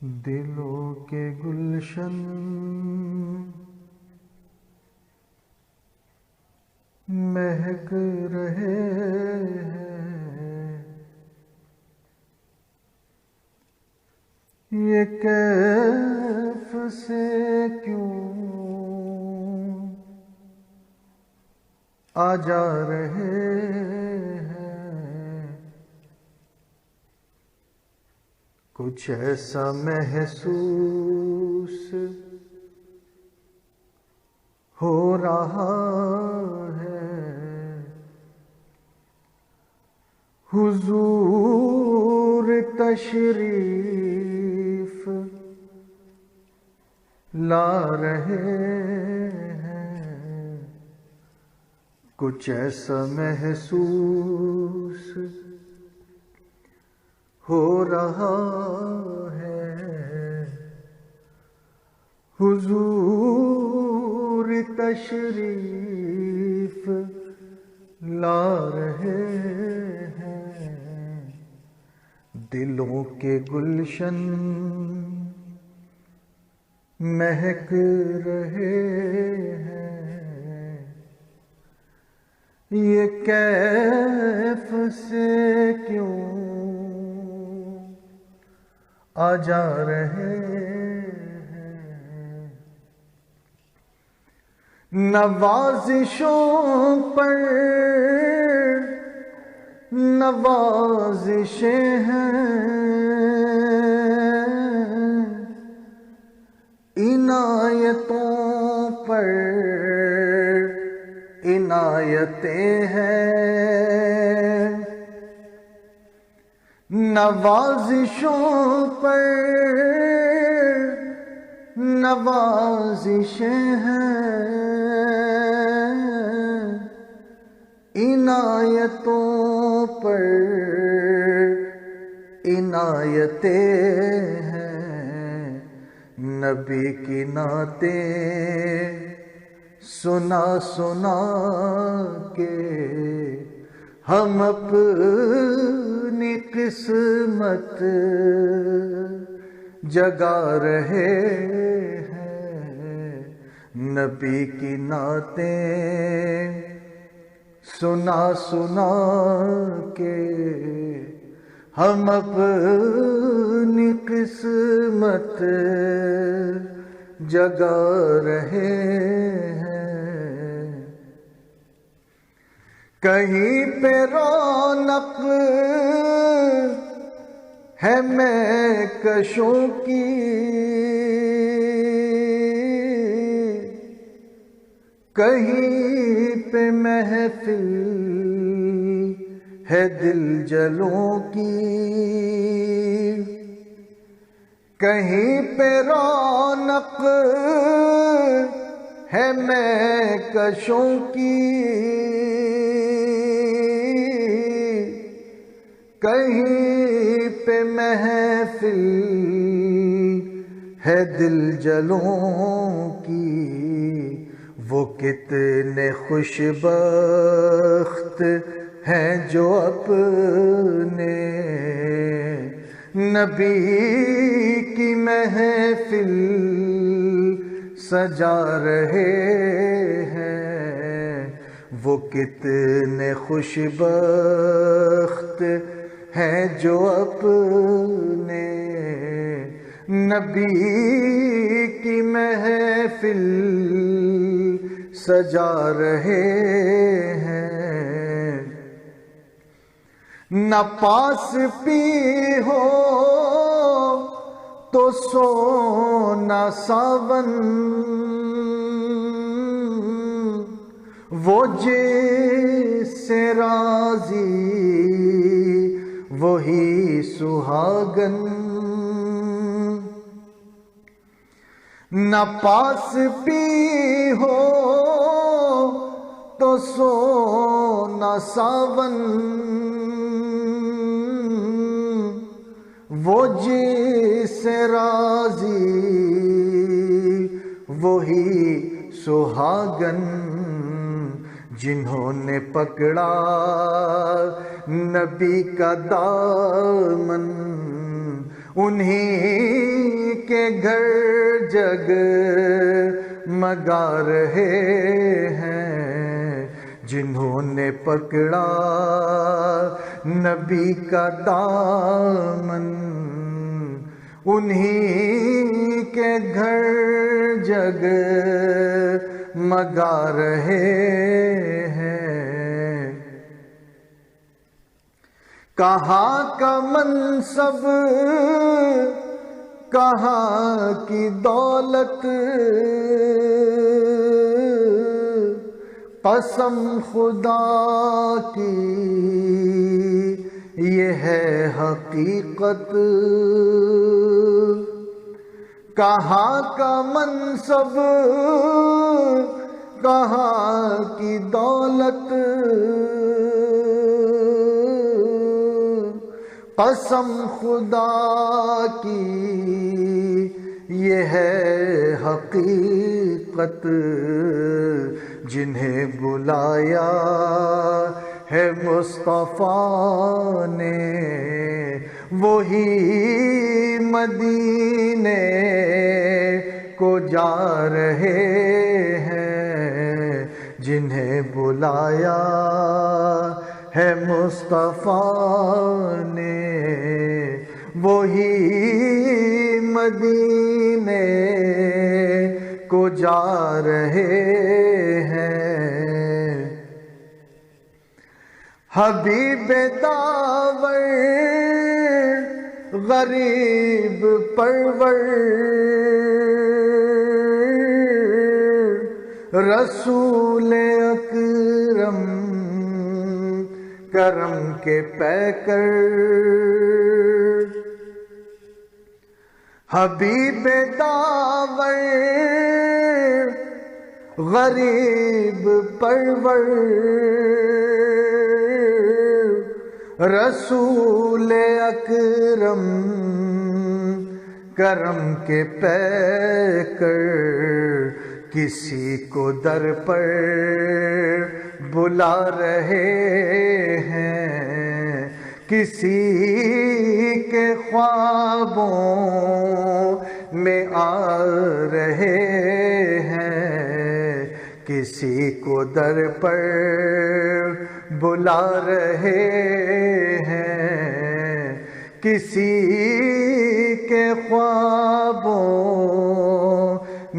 دلوں کے گلشن مہک رہے ہیں، یہ کیف سے کیوں آ جا رہے ہیں؟ کچھ ایسا محسوس ہو رہا ہے، حضور تشریف لا رہے ہیں۔ کچھ ایسا محسوس ہو رہا ہے، حضور تشریف لا رہے ہیں۔ دلوں کے گلشن مہک رہے ہیں، یہ کیف سے کیوں آ جا رہے ہیں؟ نوازشوں پر نوازشیں ہیں، عنایتوں پر عنایتیں ہیں، نوازشوں پر نوازشیں ہیں، عنایتوں پر عنایتیں ہیں۔ نبی کی نعتیں سنا سنا کے ہم اپنی قسمت جگا رہے ہیں۔ نبی کی نعتیں سنا سنا کے ہم اپنی قسمت جگا رہے ہیں۔ کہیں پہ رونق ہے مہکشوں کی، کہیں پہ محفل ہے دل جلوں کی، کہیں پہ رونق ہے مہکشوں کی، کہیں پہ محفل ہے دل جلوں کی۔ وہ کتنے خوش بخت ہیں جو اپنے نبی کی محفل سجا رہے ہیں۔ وہ کتنے خوش بخت ہیں جو اپنے نبی کی محفل سجا رہے ہیں۔ نہ پاس پی ہو تو سونا ساون، وہ جس سے راضی وہی سہاگن۔ نہ پاس پی ہو تو سونا ساون، وہ جس سے راضی وہی سہاگن۔ جنہوں نے پکڑا نبی کا دامن انہی کے گھر جگ مگا رہے ہیں، جنہوں نے پکڑا نبی کا دامن، انہی کے گھر جگ مگا رہے ہیں۔ کہاں کا منصب، کہاں کی دولت، قسم خدا کی یہ ہے حقیقت۔ کہاں کا منصب، کہاں کی دولت، قسم خدا کی یہ ہے حقیقت۔ جنہیں بلایا ہے مصطفیٰ نے، وہی مدینے کو جا رہے ہیں۔ جنہیں بلایا ہے مصطفیٰ نے، وہی مدینے کو جا رہے ہیں۔ حبیب داور غریب پرور، رسول اکرم کرم کے پیکر، حبیب داور غریب پرور، رسول اکرم کرم کے پیکر، کسی کو در پر بلا رہے ہیں، کسی کے خوابوں میں آ رہے ہیں، کسی کو در پر بلا رہے ہیں، کسی کے خوابوں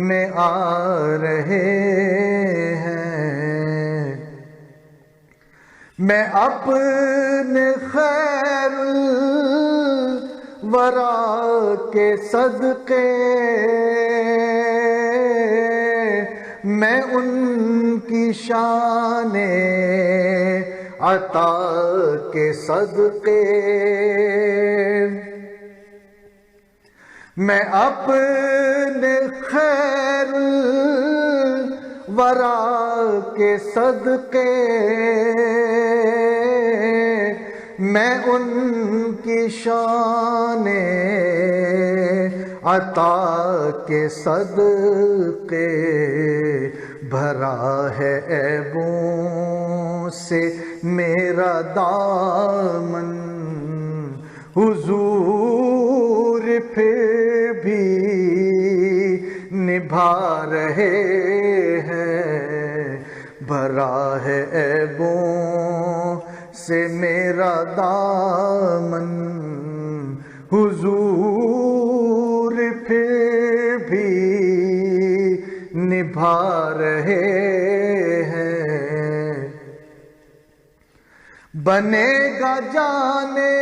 میں آ رہے ہیں۔ میں اپنے خیر الورا کے صدقے، میں ان کی شان عطا کے صدقے، میں اپنے خیر الورا کے صدقے، میں ان کی شان عطا کے صدقے، بھرا ہے عیبوں سے میرا دامن، حضور پھر بھی نبھا رہے ہیں، بھرا ہے عیبوں سے میرا دامن، حضور پھر بھی نبھا رہے ہیں۔ بنے گا جانے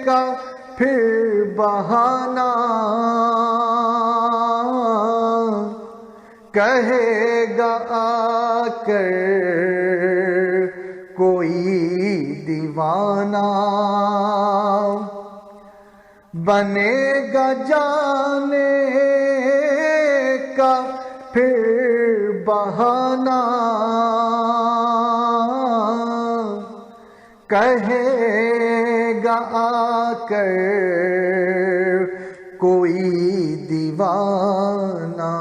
کا پھر بہانہ، کہے گا آ کر کوئی دیوانہ، بنے گا جانے کا پھر بہانہ، کہے گا آ کر کوئی دیوانہ،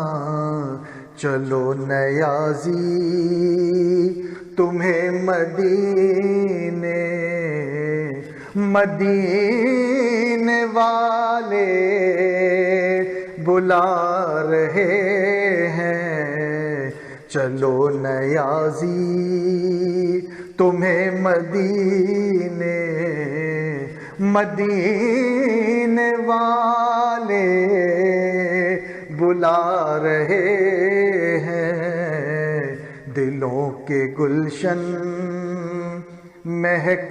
چلو نیازی تمہیں مدینے مدینے والے بلا رہے ہیں، چلو نیازی تمہیں مدینے والے بلا رہے ہیں، دلوں کے گلشن مہک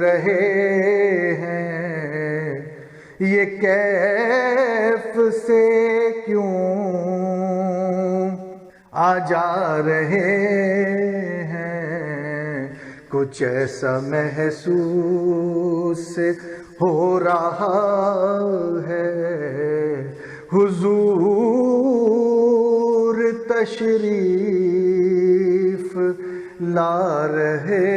رہے ہیں، یہ کیف سے کیوں آ جا رہے ہیں، کچھ ایسا محسوس ہو رہا ہے، حضور تشریف لا رہے